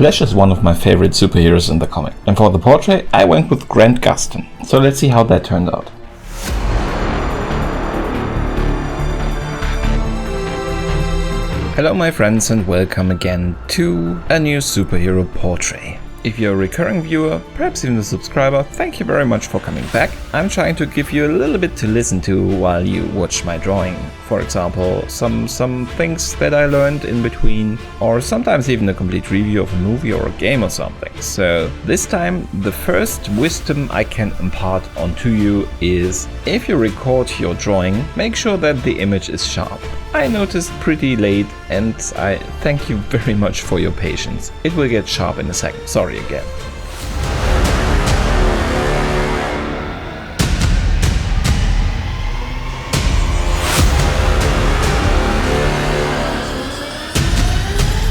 Flash is one of my favorite superheroes in the comic, and for the portrait I went with Grant Gustin. So let's see how that turned out. Hello my friends and welcome again to a new superhero portrait. If you're a recurring viewer, perhaps even a subscriber, thank you very much for coming back. I'm trying to give you a little bit to listen to while you watch my drawing. For example, some things that I learned in between, or sometimes even a complete review of a movie or a game or something. So this time the first wisdom I can impart onto you is, if you record your drawing, make sure that the image is sharp. I noticed pretty late and I thank you very much for your patience. It will get sharp in a second. Sorry again.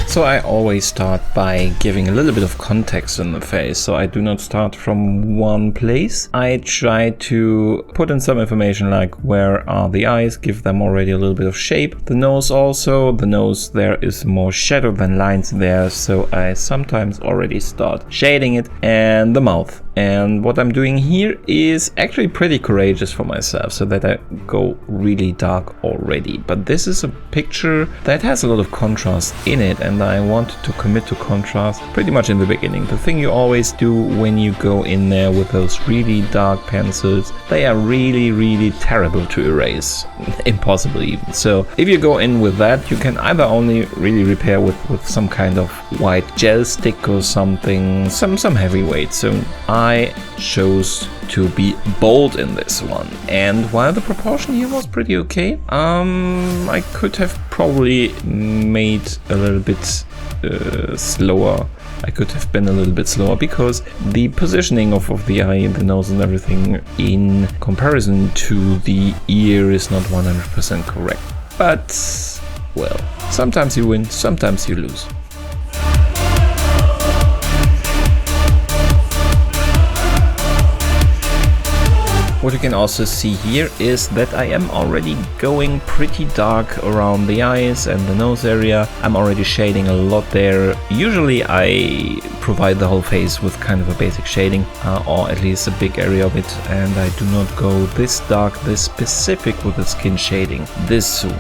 So I always start by giving a little bit of context in the face, so I do not start from one place. I try to put in some information like where are the eyes, give them already a little bit of shape. The nose also, the nose there is more shadow than lines there, so I sometimes already start shading it, and the mouth. And what I'm doing here is actually pretty courageous for myself, so that I go really dark already. But this is a picture that has a lot of contrast in it, and I wanted to commit to contrast pretty much in the beginning. The thing you always do when you go in there with those really dark pencils, they are really terrible to erase. Impossible even. So if you go in with that, you can either only really repair with some kind of white gel stick or something, some heavyweight. So I chose to be bold in this one, and while the proportion here was pretty okay, I could have probably made a little bit slower. I could have been a little bit slower because the positioning of the eye and the nose and everything in comparison to the ear is not 100% correct. But, well, sometimes you win, sometimes you lose. What you can also see here is that I am already going pretty dark around the eyes and the nose area. I'm already shading a lot there. Usually I provide the whole face with kind of a basic shading, or at least a big area of it, and I do not go this dark, this specific with the skin shading this soon.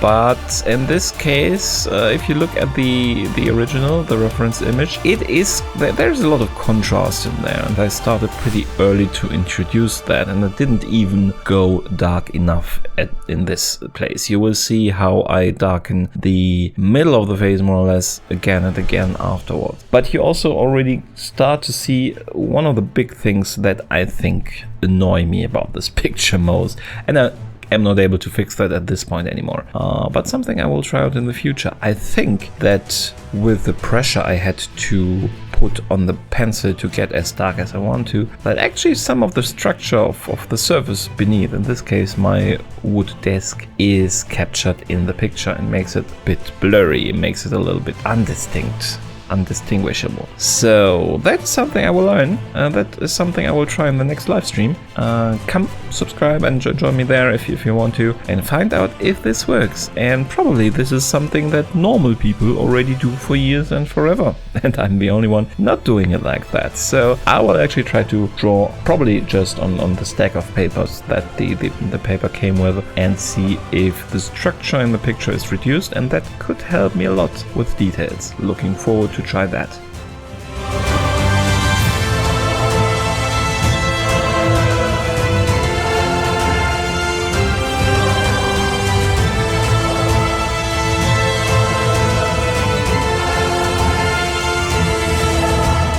But in this case, if you look at the original, the reference image, there's a lot of contrast in there, and I started pretty early to introduce that. And I didn't even go dark enough in this place. You will see how I darken the middle of the face more or less again and again afterwards. But you also already start to see one of the big things that I think annoy me about this picture most, and I am not able to fix that at this point anymore, but something I will try out in the future. I think that with the pressure I had to put on the pencil to get as dark as I want to, that actually some of the structure of the surface beneath, in this case my wood desk, is captured in the picture and makes it a bit blurry, it makes it a little bit undistinguishable. So that's something I will learn, that is something I will try in the next live stream. Come subscribe and join me there if you want to, and find out if this works. And probably this is something that normal people already do for years and forever, and I'm the only one not doing it like that. So I will actually try to draw probably just on the stack of papers that the paper came with, and see if the structure in the picture is reduced, and that could help me a lot with details. Looking forward to try that.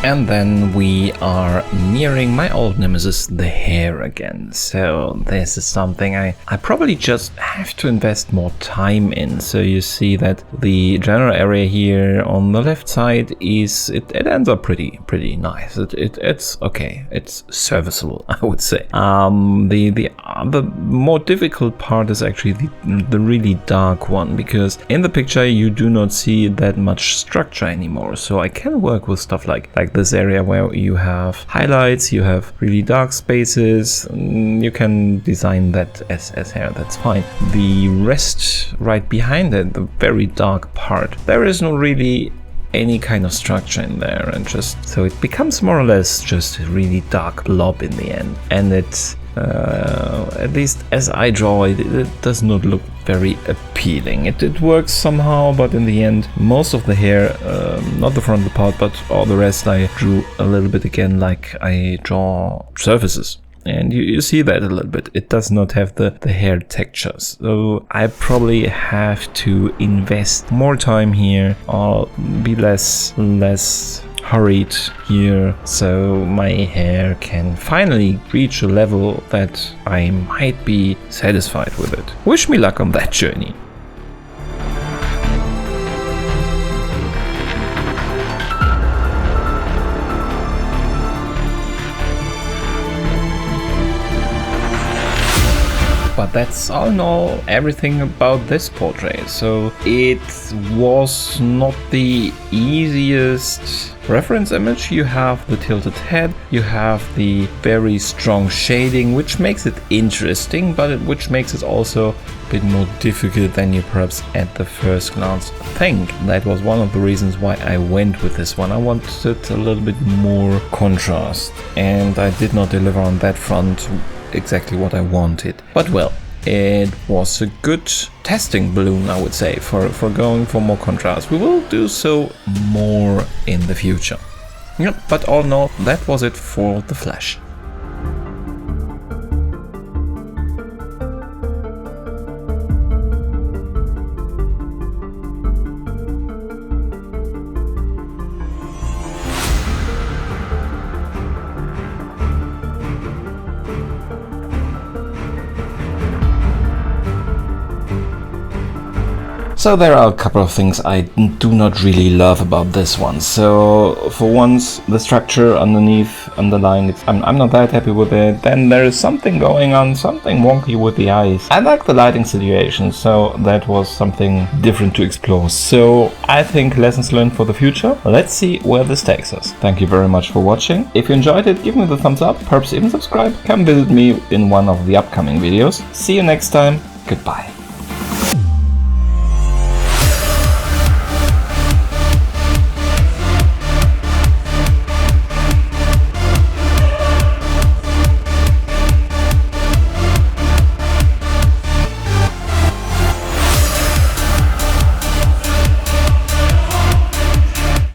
And then we are nearing my old nemesis, the hair again. So this is something I probably just have to invest more time in. So you see that the general area here on the left side is, it ends up pretty nice. It's okay. It's serviceable, I would say. The more difficult part is actually the really dark one, because in the picture you do not see that much structure anymore. So I can work with stuff like this area where you have highlights, you have really dark spaces. You can design that as hair, that's fine. The rest right behind it, the very dark part, there is no really any kind of structure in there, and just so it becomes more or less just a really dark blob in the end. And it's at least as I draw it, it does not look very appealing. It works somehow, but in the end, most of the hair, not the frontal part, but all the rest, I drew a little bit again like I draw surfaces. And you see that a little bit. It does not have the hair textures. So I probably have to invest more time here, or be less hurried here, so my hair can finally reach a level that I might be satisfied with it. Wish me luck on that journey. But that's all in all everything about this portrait. So it was not the easiest reference image. You have the tilted head, you have the very strong shading, which makes it interesting, but which makes it also a bit more difficult than you perhaps at the first glance think. That was one of the reasons why I went with this one. I wanted a little bit more contrast, and I did not deliver on that front exactly what I wanted. But well, it was a good testing balloon, I would say, for going for more contrast. We will do so more in the future. Yep, but all in all, that was it for the Flash. So there are a couple of things I do not really love about this one. So for once, the structure underlying it, I'm not that happy with it. Then there is something going on, something wonky with the eyes. I like the lighting situation, so that was something different to explore. So I think lessons learned for the future. Let's see where this takes us. Thank you very much for watching. If you enjoyed it, give me the thumbs up, perhaps even subscribe. Come visit me in one of the upcoming videos. See you next time. Goodbye.